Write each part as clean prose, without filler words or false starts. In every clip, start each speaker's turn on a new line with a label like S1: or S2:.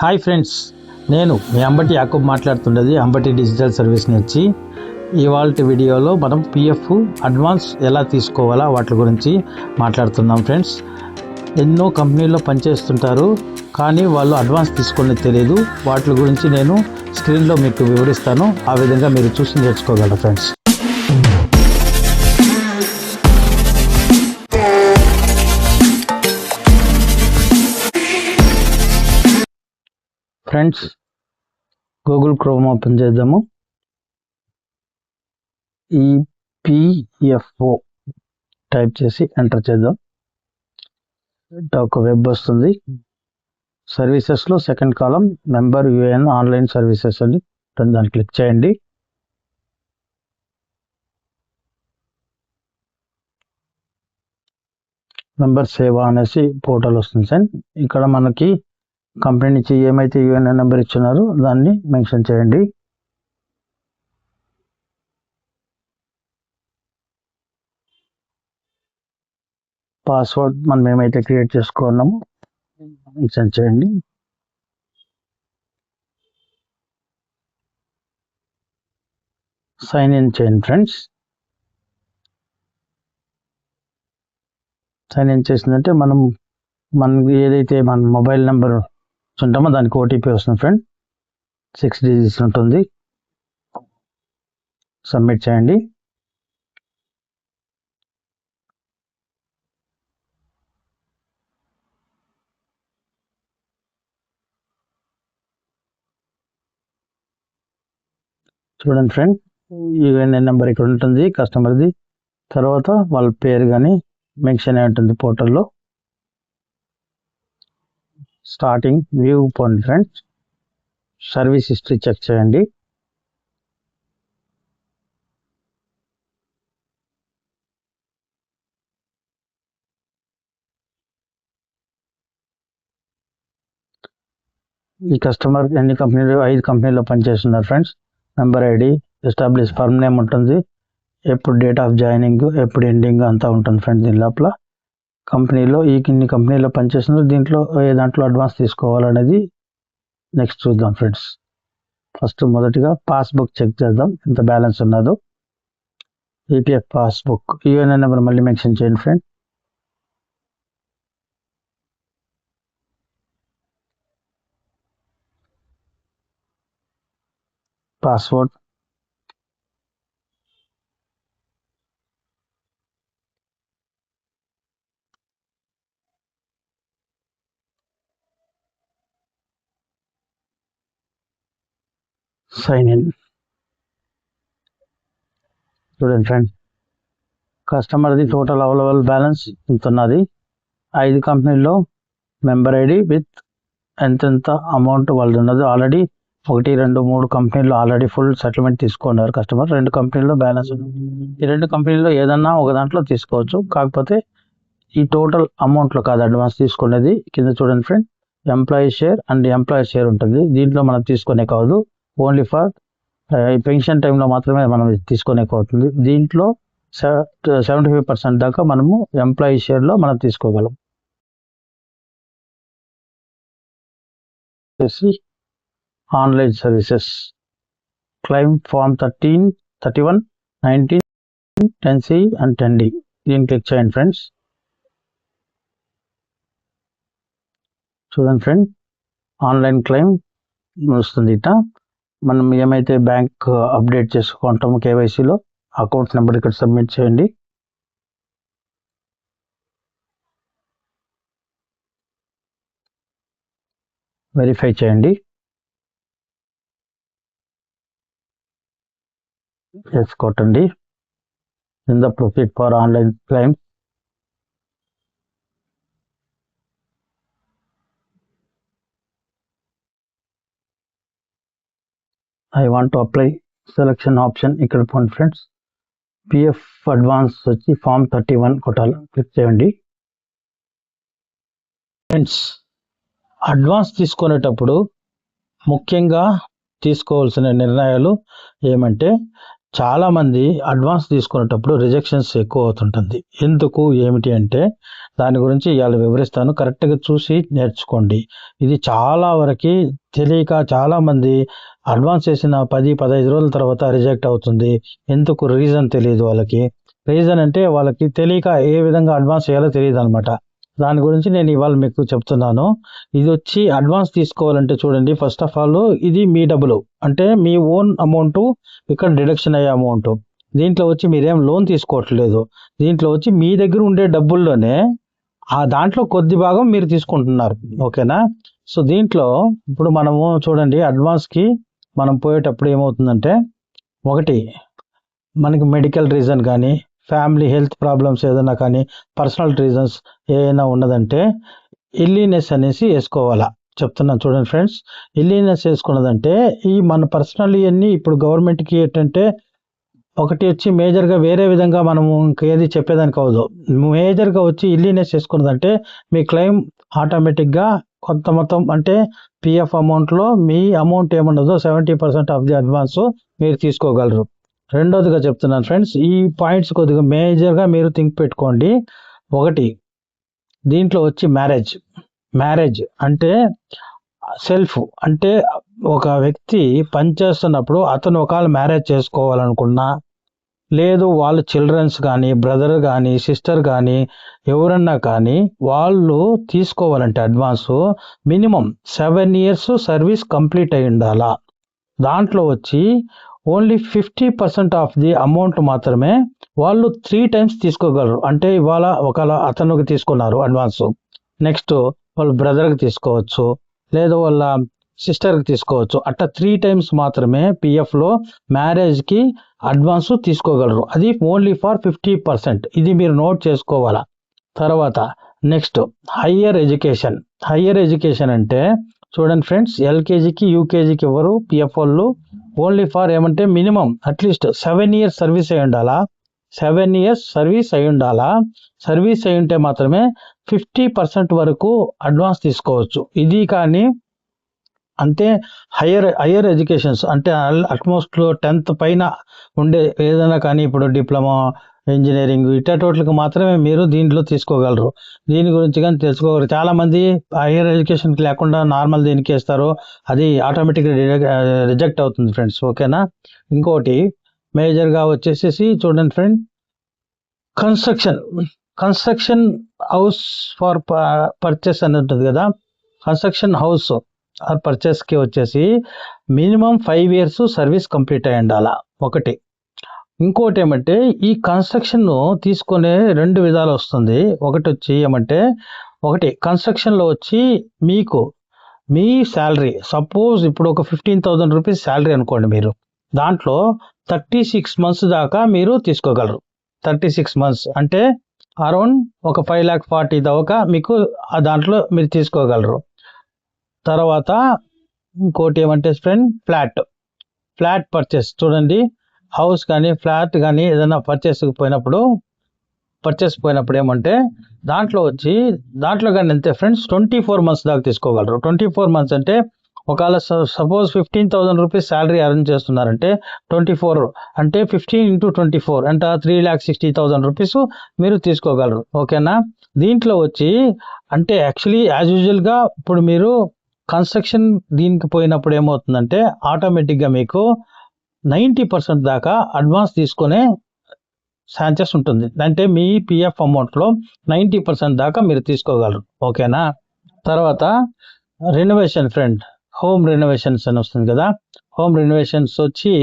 S1: Hi friends, నేను మీ అంబటి యాకూబ్ మాట్లాడుతున్నది Ambati digital service నుంచి. ఇవాళ వీడియోలో మనం పిఎఫ్ అడ్వాన్స్ ఎలా తీసుకోవాలా వాటి గురించి మాట్లాడుతున్నాం ఫ్రెండ్స్. ఎన్నో కంపెనీల్లో పనిచేస్తుంటారు, కానీ వాళ్ళు అడ్వాన్స్ తీసుకునేది తెలియదు. వాటి గురించి నేను స్క్రీన్లో మీకు వివరిస్తాను. ఆ విధంగా మీరు చూసి నేర్చుకోగలరు friends. Friends, Google Chrome open చేద్దాము. ఈపిఎఫ్ఓ టైప్ చేసి ఎంటర్ చేద్దాం. ఒక వెబ్ వస్తుంది. సర్వీసెస్లో second column member UAN online services అని దాన్ని క్లిక్ చేయండి. మెంబర్ సేవ అనేసి పోర్టల్ వస్తుంది సార్. ఇక్కడ మనకి కంపెనీ నుంచి ఏమైతే యూఎన్ నెంబర్ ఇచ్చినారో దాన్ని మెన్షన్ చేయండి. పాస్వర్డ్ మనం ఏమైతే క్రియేట్ చేసుకున్నామో మెన్షన్ చేయండి. సైన్ ఇన్ చేయండి ఫ్రెండ్స్. సైన్ ఇన్ చేసిందంటే మనకి ఏదైతే మన మొబైల్ నెంబర్ ఉంటామో దానికి ఓటీపీ వస్తుంది ఫ్రెండ్. 6 డిజిట్స్ ఉంటుంది. సబ్మిట్ చేయండి. చూడండి ఫ్రెండ్, యూఎన్ నెంబర్ ఇక్కడ ఉంటుంది కస్టమర్ది. తర్వాత వాళ్ళ పేరు కానీ మెన్షన్ అయి ఉంటుంది పోర్టల్లో. స్టార్టింగ్ వ్యూ పోండి ఫ్రెండ్స్. సర్వీస్ హిస్టరీ చెక్ చేయండి. ఈ కస్టమర్ ఎన్ని కంపెనీలు 5 కంపెనీలో పనిచేస్తున్నారు friends. Member ID, establish firm name ఉంటుంది, ఎప్పుడు డేట్ ఆఫ్ జాయినింగ్, ఎప్పుడు ఎండింగ్ అంతా ఉంటుంది ఫ్రెండ్స్. దీని లోపల కంపెనీలో ఇన్ని కంపెనీలో పనిచేస్తున్నారు. దీంట్లో ఏ దాంట్లో అడ్వాన్స్ తీసుకోవాలనేది నెక్స్ట్ చూద్దాం ఫ్రెండ్స్. ఫస్ట్ మొదటిగా పాస్బుక్ చెక్ చేద్దాం ఎంత బ్యాలెన్స్ ఉన్నదో. ఈపీఎఫ్ పాస్బుక్ యూఎన్ నెంబర్ మళ్ళీ మెన్షన్ చేయండి ఫ్రెండ్. Password, sign in. చూడండి ఫ్రెండ్, కస్టమర్ది టోటల్ అవైలబుల్ బ్యాలెన్స్ ఇంత ఉన్నది. 5 కంపెనీల్లో మెంబర్ ఐడి విత్ ఎంతెంత అమౌంట్ వాళ్ళు ఉన్నది. ఆల్రెడీ 1, 2, 3 కంపెనీల్లో ఆల్రెడీ ఫుల్ సెటిల్మెంట్ తీసుకున్నారు కస్టమర్. 2 కంపెనీల్లో బ్యాలెన్స్ ఉంది. ఈ 2 కంపెనీల్లో ఏదన్నా ఒక దాంట్లో తీసుకోవచ్చు, కాకపోతే ఈ టోటల్ అమౌంట్లో కాదు అడ్వాన్స్ తీసుకునేది. కింద చూడండి friend, employee share and employee share ఉంటుంది. దీంట్లో మనం తీసుకునే కాదు, ఓన్లీ ఫర్ పెన్షన్ టైంలో మాత్రమే మనం తీసుకునే అవుతుంది. దీంట్లో 75% దాకా మనము ఎంప్లాయీ షేర్లో మనం తీసుకోగలం. Online services claim form 13, 31, 19, 10C and 10D. దీన్ని క్లిక్ చేయండి ఫ్రెండ్స్. చూడండి ఫ్రెండ్, ఆన్లైన్ క్లెయిమ్ వస్తుంది. ఇట మనం ఏమైతే బ్యాంక్ అప్డేట్ చేసుకుంటామో కేవైసీలో అకౌంట్ నెంబర్ ఇక్కడ సబ్మిట్ చేయండి. వెరిఫై చేయండి. ఎస్ కొట్టండి. In the proceed for online claim. I want to apply selection option ఇక్కడ పోండి ఫ్రెండ్స్. పిఎఫ్ అడ్వాన్స్ వచ్చి ఫామ్ 31 కొట్టాలి, క్లిక్ చేయండి. ఫ్రెండ్స్, అడ్వాన్స్ తీసుకునేటప్పుడు ముఖ్యంగా తీసుకోవాల్సిన నిర్ణయాలు ఏమంటే, చాలామంది అడ్వాన్స్ తీసుకునేటప్పుడు రిజెక్షన్స్ ఎక్కువ అవుతుంటుంది. ఎందుకు ఏమిటి అంటే, దాని గురించి ఇవాళ వివరిస్తాను. కరెక్ట్గా చూసి నేర్చుకోండి. ఇది చాలా వరకు తెలియక చాలామంది అడ్వాన్స్ చేసిన 10-15 రోజుల తర్వాత రిజెక్ట్ అవుతుంది. ఎందుకు రీజన్ తెలియదు వాళ్ళకి. రీజన్ అంటే వాళ్ళకి తెలియక ఏ విధంగా అడ్వాన్స్ చేయాలో తెలియదు అనమాట. దాని గురించి నేను ఇవాళ మీకు చెప్తున్నాను. ఇది వచ్చి అడ్వాన్స్ తీసుకోవాలంటే చూడండి, ఫస్ట్ ఆఫ్ ఆల్ ఇది మీ డబ్బులు, అంటే మీ ఓన్ అమౌంట్, ఇక్కడ డిడక్షన్ అయ్యే అమౌంట్. దీంట్లో వచ్చి మీరేం లోన్ తీసుకోవట్లేదు. దీంట్లో వచ్చి మీ దగ్గర ఉండే డబ్బుల్లోనే ఆ దాంట్లో కొద్ది భాగం మీరు తీసుకుంటున్నారు. ఓకేనా? సో దీంట్లో ఇప్పుడు మనము చూడండి, అడ్వాన్స్కి మనం పోయేటప్పుడు ఏమవుతుందంటే, ఒకటి మనకి మెడికల్ రీజన్ కానీ, ఫ్యామిలీ హెల్త్ ప్రాబ్లమ్స్ ఏదైనా కానీ, పర్సనల్ రీజన్స్ ఏదైనా ఉన్నదంటే ఇల్లీనెస్ అనేసి వేసుకోవాలా. చెప్తున్నాను చూడండి ఫ్రెండ్స్, ఇల్లీనెస్ వేసుకున్నదంటే ఈ మన పర్సనల్ ఇవన్నీ ఇప్పుడు గవర్నమెంట్కి ఏంటంటే, ఒకటి వచ్చి మేజర్గా వేరే విధంగా మనము ఇంకేది చెప్పేదానికి అవదు. మేజర్గా వచ్చి ఇల్లీనెస్ చేసుకున్నదంటే మీ క్లెయిమ్ ఆటోమేటిక్గా కొంత మొత్తం, అంటే పిఎఫ్ అమౌంట్లో మీ అమౌంట్ ఏముండదో 70% ఆఫ్ ది అడ్వాన్స్ మీరు తీసుకోగలరు. రెండోదిగా చెప్తున్నాను ఫ్రెండ్స్, ఈ పాయింట్స్ కొద్దిగా మేజర్గా మీరు థింక్ పెట్టుకోండి. ఒకటి, దీంట్లో వచ్చి మ్యారేజ్ అంటే సెల్ఫ్, అంటే ఒక వ్యక్తి పనిచేస్తున్నప్పుడు అతను ఒకవేళ మ్యారేజ్ చేసుకోవాలనుకున్నా, లేదు వాళ్ళ చిల్డ్రన్స్ కానీ, బ్రదర్ కానీ, సిస్టర్ కానీ, ఎవరన్నా కానీ వాళ్ళు తీసుకోవాలంటే advance minimum 7 years service complete అయి ఉండాలా. దాంట్లో వచ్చి ఓన్లీ 50% ఆఫ్ ది అమౌంట్ మాత్రమే వాళ్ళు 3 times తీసుకోగలరు. అంటే ఇవాళ ఒకవేళ అతనికి తీసుకున్నారు అడ్వాన్స్, నెక్స్ట్ వాళ్ళ బ్రదర్కి తీసుకోవచ్చు, లేదు వాళ్ళ సిస్టర్కి తీసుకోవచ్చు. అట్లా 3 times మాత్రమే పిఎఫ్లో మ్యారేజ్కి అడ్వాన్స్ తీసుకోగలరు. అది ఓన్లీ ఫర్ 50%. ఇది మీరు నోట్ చేసుకోవాలా. తర్వాత నెక్స్ట్ హయ్యర్ ఎడ్యుకేషన్ అంటే చూడండి ఫ్రెండ్స్, ఎల్కేజీకి యూకేజీకి ఎవరు పిఎఫ్ వాళ్ళు ఓన్లీ ఫర్ ఏమంటే మినిమం అట్లీస్ట్ 7 years సర్వీస్ అయి ఉండాలా. 7 years సర్వీస్ అయి ఉండాలా. సర్వీస్ అయి ఉంటే మాత్రమే 50% వరకు అడ్వాన్స్ తీసుకోవచ్చు. ఇది కానీ అంటే హయ్యర్ ఎడ్యుకేషన్స్ అంటే ఆల్మోస్ట్ 10th పైన ఉండే ఏదైనా కానీ, ఇప్పుడు డిప్లొమా, ఇంజనీరింగ్ ఇట్టేటోట్లకి మాత్రమే మీరు దీంట్లో తీసుకోగలరు. దీని గురించి కానీ తెలుసుకోగలరు. చాలామంది హయ్యర్ ఎడ్యుకేషన్కి లేకుండా నార్మల్ దీనికి వేస్తారు, అది ఆటోమేటిక్గా రిజెక్ట్ అవుతుంది ఫ్రెండ్స్. ఓకేనా? ఇంకోటి మేజర్గా వచ్చేసేసి చూడండి friend, construction house for purchase అని ఉంటుంది కదా. కన్స్ట్రక్షన్ హౌస్ ఆర్ పర్చేస్కి వచ్చేసి మినిమం 5 years సర్వీస్ కంప్లీట్ అయి ఉండాలా. ఒకటి. ఇంకోటి ఏమంటే, ఈ కన్స్ట్రక్షన్ తీసుకునే 2 విధాలు వస్తుంది. ఒకటి వచ్చి ఏమంటే, ఒకటి కన్స్ట్రక్షన్లో వచ్చి మీకు మీ శాలరీ, సపోజ్ ఇప్పుడు ఒక 15,000 రూపీస్ శాలరీ అనుకోండి, మీరు దాంట్లో 36 months దాకా మీరు తీసుకోగలరు. 36 months అంటే అరౌండ్ ఒక 5,40,000 దాకా మీకు దాంట్లో మీరు తీసుకోగలరు. తర్వాత ఇంకోటి ఏమంటే ఫ్రెండ్, ఫ్లాట్ పర్చేస్. చూడండి, హౌస్ కానీ ఫ్లాట్ కానీ ఏదైనా పర్చేస్ పోయినప్పుడు ఏమంటే దాంట్లో కానీ అంతే ఫ్రెండ్స్, 24 months దాకా తీసుకోగలరు. 24 months అంటే ఒకవేళ సపోజ్ 15,000 రూపీస్ శాలరీ అర్న్ చేస్తున్నారంటే 24 అంటే 15 into 24 అంటే 3,60,000 రూపీస్ మీరు తీసుకోగలరు. ఓకేనా? దీంట్లో వచ్చి అంటే యాక్చువల్లీ యాజ్ యూజువల్గా ఇప్పుడు మీరు కన్స్ట్రక్షన్ దీనికి పోయినప్పుడు ఏమవుతుందంటే ఆటోమేటిక్గా మీకు 90% దాకా అడ్వాన్స్ తీసుకునే ఛాన్సెస్ ఉంటుంది. అంటే మీ పిఎఫ్ అమౌంట్లో 90% దాకా మీరు తీసుకోగలరు. ఓకేనా? తర్వాత రెనోవేషన్ ఫ్రెండ్, హోమ్ రెనోవేషన్స్ అని వస్తుంది కదా. హోమ్ రెనోవేషన్స్ వచ్చి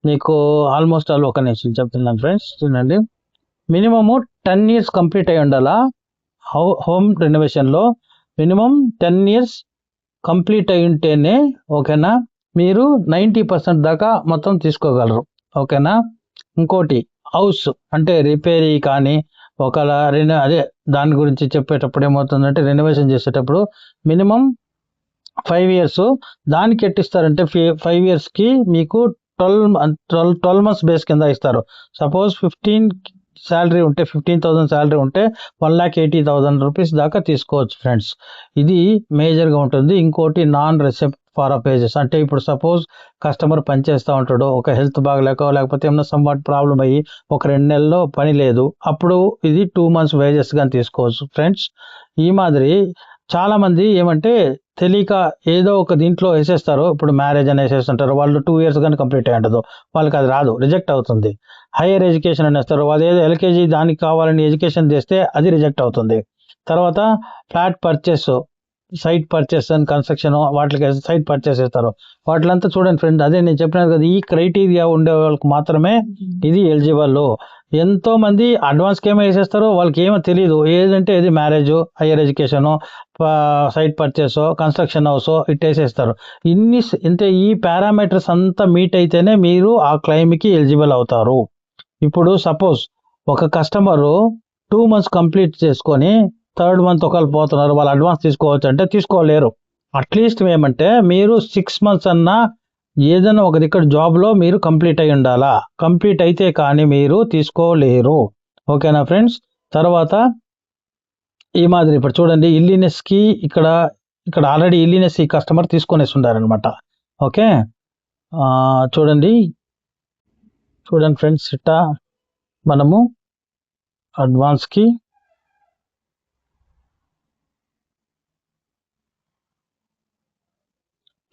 S1: మీకు ఆల్మోస్ట్ ఆల్ ఒక నిమిషం చెప్తున్నాను ఫ్రెండ్స్, చూడండి. మినిమము 10 years కంప్లీట్ అయి ఉండాలా. హోమ్ రెనోవేషన్లో మినిమం 10 years కంప్లీట్ అయి ఉంటేనే ఓకేనా మీరు 90% దాకా మొత్తం తీసుకోగలరు. ఓకేనా? ఇంకోటి హౌస్ అంటే రిపేరీ కానీ ఒకవేళ అదే దాని గురించి చెప్పేటప్పుడు ఏమవుతుందంటే, రెనోవేషన్ చేసేటప్పుడు మినిమం 5 years, దానికి ఎట్టిస్తారంటే 5 yearsకి మీకు 12 months బేస్ కింద ఇస్తారు. సపోజ్ 15,000 శాలరీ ఉంటే 1,80,000 రూపీస్ దాకా తీసుకోవచ్చు ఫ్రెండ్స్. ఇది మేజర్గా ఉంటుంది. ఇంకోటి నాన్ ఫార్ ఆఫ్ ఏజెస్. అంటే ఇప్పుడు సపోజ్ కస్టమర్ పనిచేస్తూ ఉంటాడు, ఒక హెల్త్ బాగలేక లేకపోతే ఏమైనా సమ్వాట్ ప్రాబ్లం అయ్యి ఒక 2 నెలల్లో పని లేదు, అప్పుడు ఇది 2 months వేజెస్ కానీ తీసుకోవచ్చు ఫ్రెండ్స్. ఈ మాదిరి చాలామంది ఏమంటే తెలియక ఏదో ఒక దీంట్లో వేసేస్తారు. ఇప్పుడు మ్యారేజ్ అని వేసేస్తుంటారు, వాళ్ళు 2 years కానీ కంప్లీట్ అయ్యి ఉండదు, వాళ్ళకి అది రాదు, రిజెక్ట్ అవుతుంది. హైయర్ ఎడ్యుకేషన్ అనేస్తారు, వాళ్ళు ఏదో ఎల్కేజీ దానికి కావాలని ఎడ్యుకేషన్ చేస్తే అది రిజెక్ట్ అవుతుంది. తర్వాత flat purchase, site purchase and construction, వాటికి సైట్ పర్చేస్ చేస్తారు. వాటిలంతా చూడండి ఫ్రెండ్, అదే నేను చెప్పినాను కదా, ఈ క్రైటీరియా ఉండే వాళ్ళకి మాత్రమే ఇది ఎలిజిబుల్. ఎంతో మంది అడ్వాన్స్కి ఏమో వేసేస్తారు, వాళ్ళకి ఏమో తెలియదు ఏదంటే ఇది marriage, higher education, site purchase, construction house it వేసేస్తారు. ఇంతే ఈ పారామీటర్స్ అంతా మీట్ అయితేనే మీరు ఆ క్లెయిమ్కి ఎలిజిబుల్ అవుతారు. ఇప్పుడు సపోజ్ ఒక కస్టమరు 2 months కంప్లీట్ చేసుకొని 3rd month ఒకళ్ళు పోతున్నారు, వాళ్ళు అడ్వాన్స్ తీసుకోవచ్చు అంటే తీసుకోలేరు. అట్లీస్ట్ ఏమంటే మీరు 6 months అన్నా ఏదైనా ఒక ఇక్కడ జాబ్లో మీరు కంప్లీట్ అయి ఉండాలా, కంప్లీట్ అయితే కానీ మీరు తీసుకోలేరు. ఓకేనా ఫ్రెండ్స్. తర్వాత ఈ మాదిరి ఇప్పుడు చూడండి, ఇల్లీనెస్కి ఇక్కడ ఆల్రెడీ ఇల్లీనెస్ ఈ కస్టమర్ తీసుకొనేసి ఉండారనమాట. ఓకే, చూడండి ఫ్రెండ్స్, ఇట్టా మనము అడ్వాన్స్కి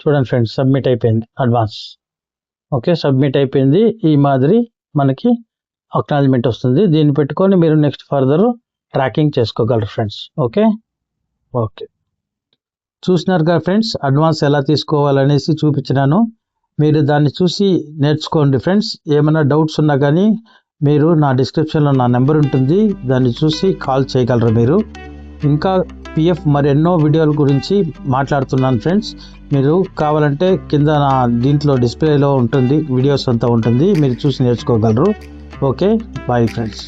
S1: చూడండి ఫ్రెండ్స్, సబ్మిట్ అయిపోయింది అడ్వాన్స్. ఓకే, సబ్మిట్ అయిపోయింది. ఈ మాదిరి మనకి అక్నాలజ్మెంట్ వస్తుంది. దీన్ని పెట్టుకొని మీరు నెక్స్ట్ ఫర్దర్ ట్రాకింగ్ చేసుకోగలరు ఫ్రెండ్స్. ఓకే, చూసినారు కదా ఫ్రెండ్స్, అడ్వాన్స్ ఎలా తీసుకోవాలనేసి చూపించినాను. మీరు దాన్ని చూసి నేర్చుకోండి ఫ్రెండ్స్. ఏమైనా డౌట్స్ ఉన్నా కానీ మీరు నా డిస్క్రిప్షన్లో నా నెంబర్ ఉంటుంది, దాన్ని చూసి కాల్ చేయగలరు మీరు. ఇంకా పిఎఫ్ మరెన్నో వీడియోల గురించి మాట్లాడుతున్నాను ఫ్రెండ్స్. మీరు కావాలంటే కింద నా దీంట్లో డిస్ప్లేలో ఉంటుంది, వీడియోస్ అంతా ఉంటుంది, మీరు చూసి నేర్చుకోగలరు. Okay, bye friends.